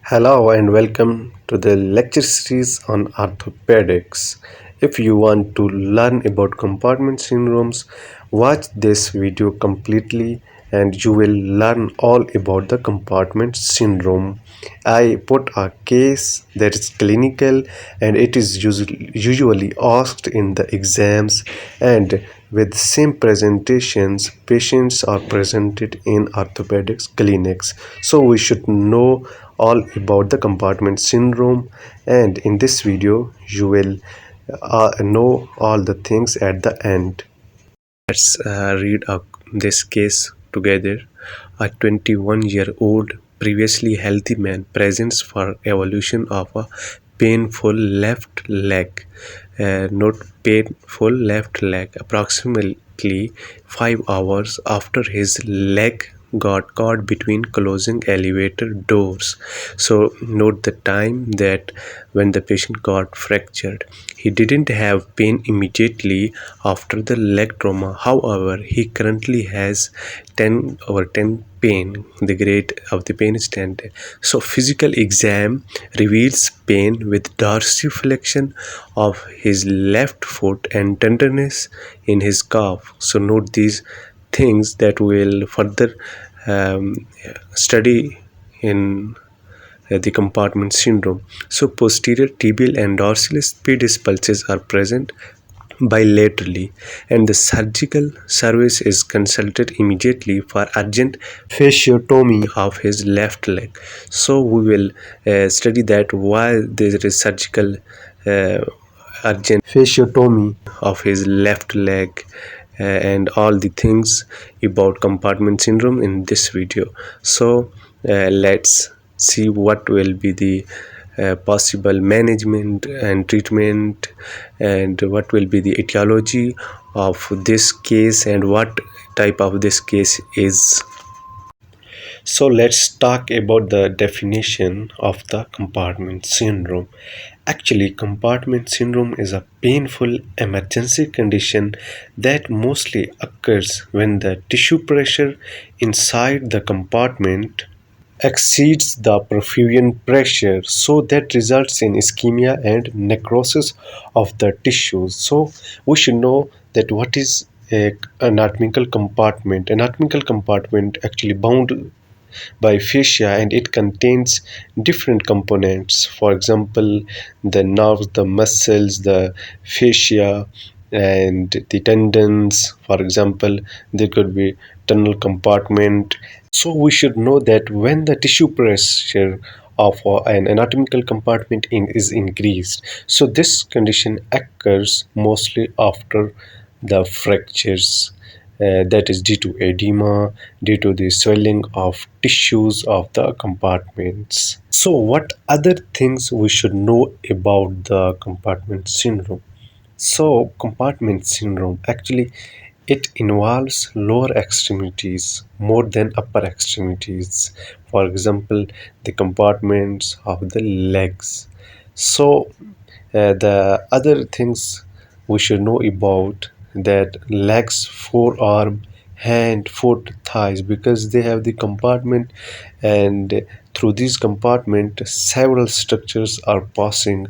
Hello and welcome to the lecture series on orthopedics. If you want to learn about compartment syndromes, watch this video completely and you will learn all about the compartment syndrome. I put a case that is clinical and it is usually asked in the exams, and with same presentations patients are presented in orthopedics clinics, so we should know all about the compartment syndrome, and in this video you will know all the things at the end. Let's read this case together. A 21-year-old previously healthy man presents for evolution of a painful left leg. Note painful left leg. Approximately 5 hours after his leg got caught between closing elevator doors. So note the time that when the patient got fractured. He didn't have pain immediately after the leg trauma. However, he currently has 10/10 pain. The grade of the pain is 10. So physical exam reveals pain with dorsiflexion of his left foot and tenderness in his calf. So note these things that will further um, study in the compartment syndrome. So posterior tibial and dorsalis pedis pulses are present bilaterally, and the surgical service is consulted immediately for urgent fasciotomy of his left leg. So we will study that why there is surgical uh, urgent fasciotomy of his left leg, and all the things about compartment syndrome in this video. So let's see what will be the possible management and treatment, and what will be the etiology of this case and what type of this case is. So let's talk about the definition of the compartment syndrome. Actually, compartment syndrome is a painful emergency condition that mostly occurs when the tissue pressure inside the compartment exceeds the perfusion pressure, so that results in ischemia and necrosis of the tissues. So we should know that what is a anatomical compartment. Anatomical compartment actually bound by fascia, and it contains different components. For example, the nerves, the muscles, the fascia, and the tendons. For example, there could be tunnel compartment. So we should know that when the tissue pressure of an anatomical compartment is increased, so this condition occurs mostly after the fractures, that is due to edema, due to the swelling of tissues of the compartments. So what other things we should know about the compartment syndrome? So compartment syndrome actually it involves lower extremities more than upper extremities. For example, the compartments of the legs. So the other things we should know about that legs, forearm, hand, foot, thighs, because they have the compartment, and through these compartment several structures are passing,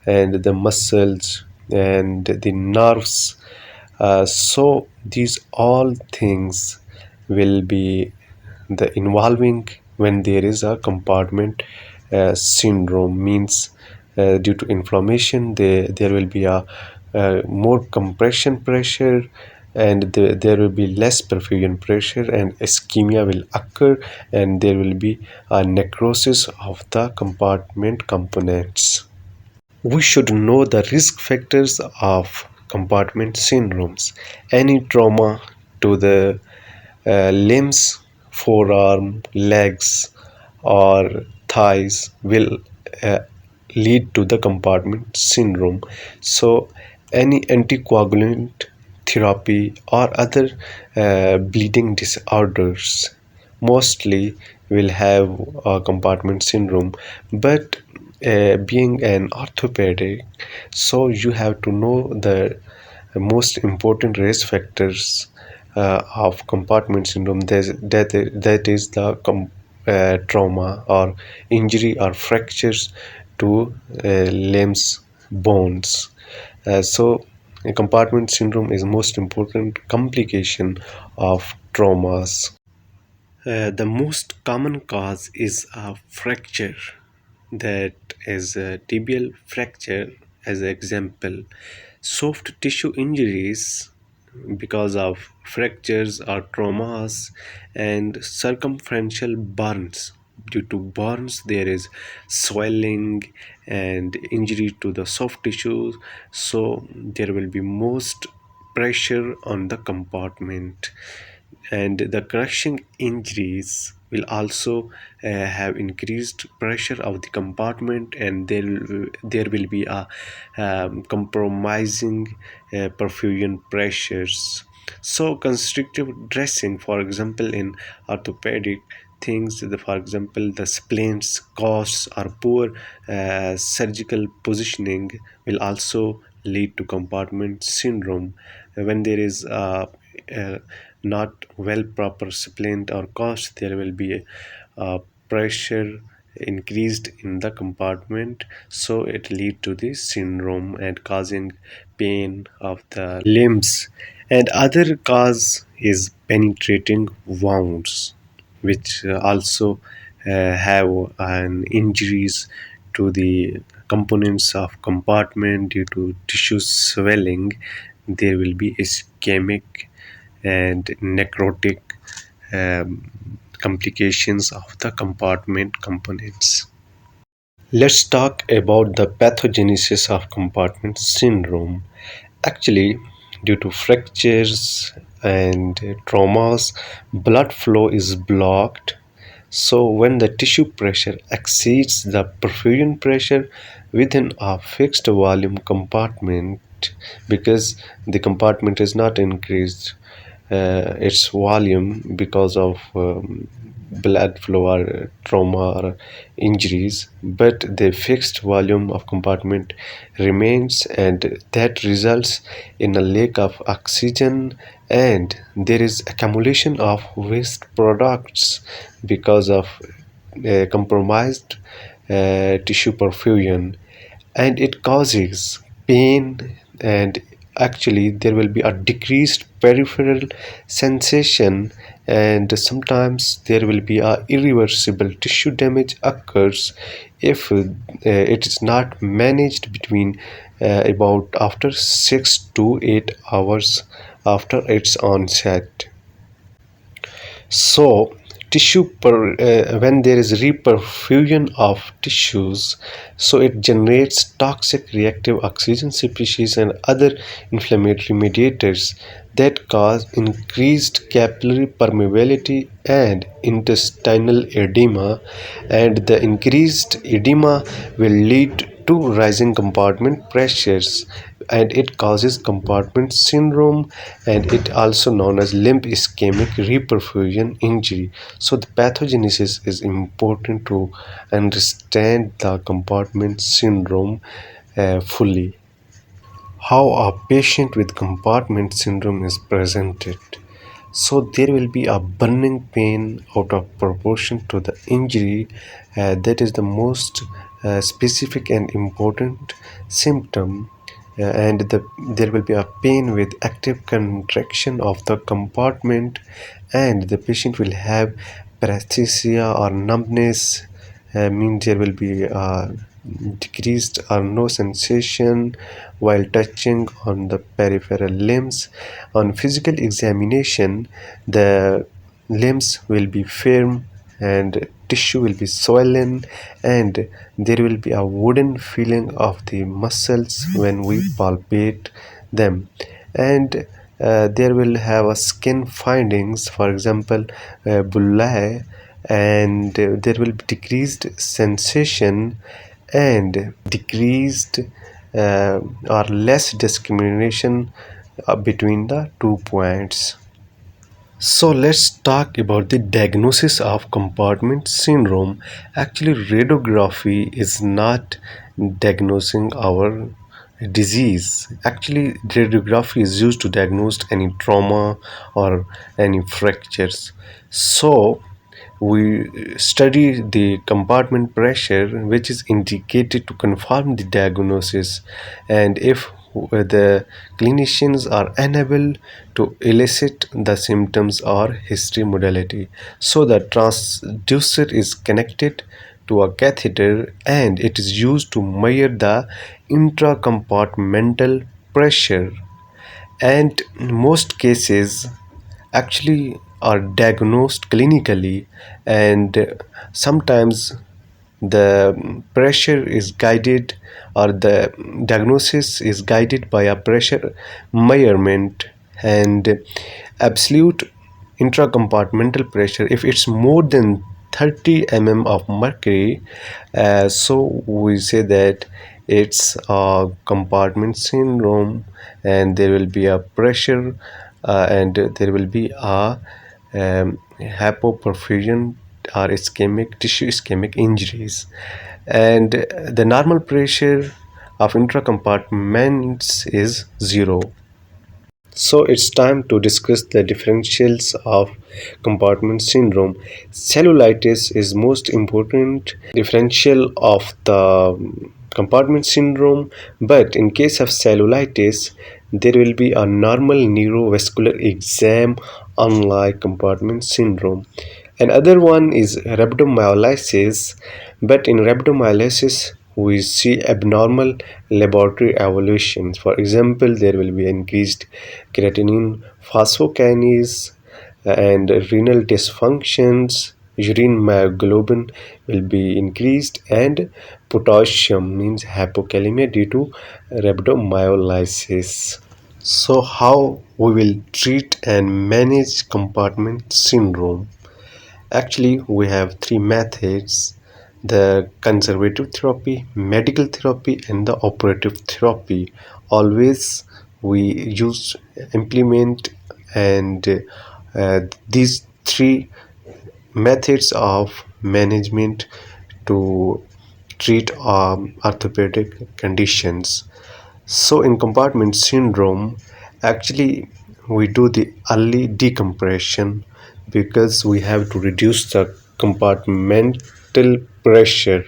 and the muscles and the nerves. So these all things will be the involving when there is a compartment syndrome, means due to inflammation there will be a more compression pressure, and there will be less perfusion pressure, and ischemia will occur, and there will be a necrosis of the compartment components. We should know the risk factors of compartment syndromes. Any trauma to the limbs, forearm, legs, or thighs will uh, lead to the compartment syndrome. So, any anticoagulant therapy or other bleeding disorders mostly will have a compartment syndrome. But being an orthopedic, so you have to know the most important risk factors of compartment syndrome. That is the trauma or injury or fractures to limbs, bones. So, a compartment syndrome is most important complication of traumas. The most common cause is a fracture, that is a tibial fracture as an example. Soft tissue injuries because of fractures or traumas, and circumferential burns. Due to burns, there is swelling and injury to the soft tissues, so there will be most pressure on the compartment, and the crushing injuries will also have increased pressure of the compartment, and there will be a compromising perfusion pressures. So constrictive dressing, for example, in orthopedic things, for example, the splints, costs, or poor surgical positioning will also lead to compartment syndrome. When there is uh, not well proper splint or cost, there will be a pressure increased in the compartment, so it lead to this syndrome and causing pain of the limbs. And other cause is penetrating wounds, which also have an injuries to the components of compartment due to tissue swelling. There will be ischemic and necrotic complications of the compartment components. Let's talk about the pathogenesis of compartment syndrome. Actually, due to fractures and traumas, blood flow is blocked. So, when the tissue pressure exceeds the perfusion pressure within a fixed volume compartment, because the compartment is not increased its volume because of blood flow or trauma or injuries, but the fixed volume of compartment remains, and that results in a lack of oxygen, and there is accumulation of waste products because of compromised tissue perfusion, and it causes pain, and actually there will be a decreased peripheral sensation, and sometimes there will be a irreversible tissue damage occurs if it is not managed between about after 6 to 8 hours after its onset. So, when there is reperfusion of tissues, so it generates toxic reactive oxygen species and other inflammatory mediators that cause increased capillary permeability and intestinal edema, and the increased edema will lead to rising compartment pressures, and it causes compartment syndrome, and it also known as limb ischemic reperfusion injury. So the pathogenesis is important to understand the compartment syndrome fully. How a patient with compartment syndrome is presented. So there will be a burning pain out of proportion to the injury. That is the most specific and important symptom. There will be a pain with active contraction of the compartment, and the patient will have paresthesia or numbness, means there will be decreased or no sensation while touching on the peripheral limbs. On physical examination, the limbs will be firm and tissue will be swollen, and there will be a wooden feeling of the muscles when we palpate them, and there will have a skin findings, for example bullae, and there will be decreased sensation and decreased or less discrimination between the 2 points. So let's talk about the diagnosis of compartment syndrome. Actually, radiography is not diagnosing our disease. Actually, radiography is used to diagnose any trauma or any fractures. So we study the compartment pressure, which is indicated to confirm the diagnosis, and if the clinicians are unable to elicit the symptoms or history modality. So the transducer is connected to a catheter and it is used to measure the intracompartmental pressure, and most cases actually are diagnosed clinically, and sometimes the pressure is guided, or the diagnosis is guided by a pressure measurement, and absolute intracompartmental pressure, if it's more than 30 of mercury, so we say that it's a compartment syndrome, and there will be a pressure, and there will be a hypoperfusion or ischemic tissue ischemic injuries, and the normal pressure of intracompartments is 0. So it's time to discuss the differentials of compartment syndrome. Cellulitis is most important differential of the compartment syndrome, but in case of cellulitis, there will be a normal neurovascular exam unlike compartment syndrome. Another one is rhabdomyolysis, but in rhabdomyolysis, we see abnormal laboratory evolution. For example, there will be increased creatinine phosphokinase and renal dysfunctions. Urine myoglobin will be increased, and potassium means hypokalemia due to rhabdomyolysis. So, how we will treat and manage compartment syndrome? Actually, we have three methods: the conservative therapy, medical therapy, and the operative therapy. Always we use, implement, and these three methods of management to treat orthopedic conditions. So, in compartment syndrome, actually, we do the early decompression because we have to reduce the compartmental pressure.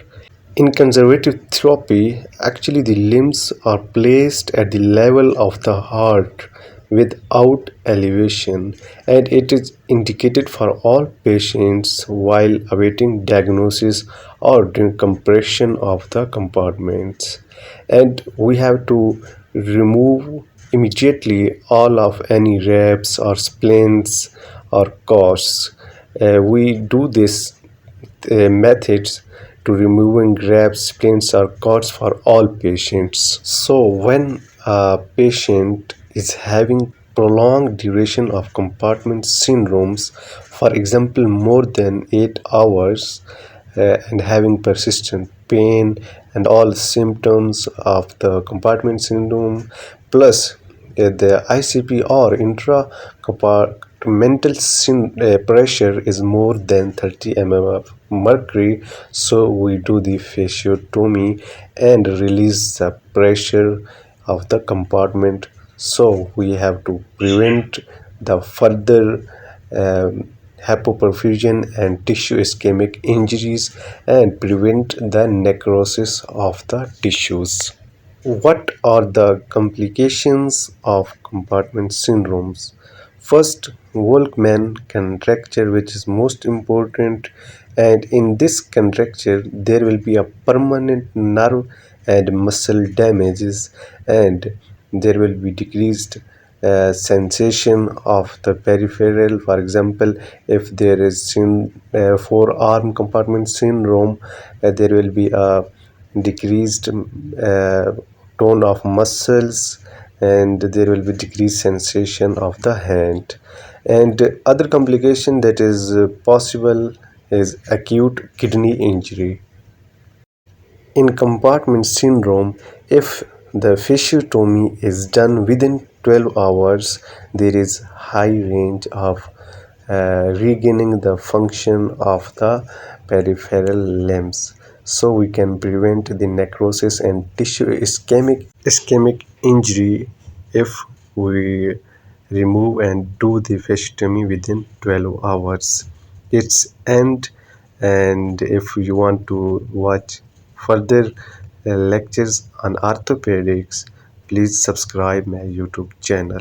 In conservative therapy, actually, the limbs are placed at the level of the heart without elevation, and it is indicated for all patients while awaiting diagnosis or during compression of the compartments. And we have to remove immediately all of any wraps or splints or cords. We do this methods to removing grafts, splints, or cords for all patients. So, when a patient is having prolonged duration of compartment syndromes, for example, more than 8 hours, and having persistent pain and all symptoms of the compartment syndrome, plus the ICP or intracompartmental pressure is more than 30 of mercury, so we do the fasciotomy and release the pressure of the compartment. So we have to prevent the further hypoperfusion and tissue ischemic injuries and prevent the necrosis of the tissues. What are the complications of compartment syndromes? First, Volkmann contracture, which is most important, and in this contracture, there will be a permanent nerve and muscle damages, and there will be decreased sensation of the peripheral. For example, if there is forearm compartment syndrome, there will be a decreased tone of muscles, and there will be decreased sensation of the hand. And other complication that is possible is acute kidney injury. In compartment syndrome, if the fasciotomy is done within 12 hours, there is high range of regaining the function of the peripheral limbs. So we can prevent the necrosis and tissue ischemic injury if we remove and do the fasciotomy within 12 hours. its end. And if you want to watch further lectures on orthopedics, please subscribe my YouTube channel.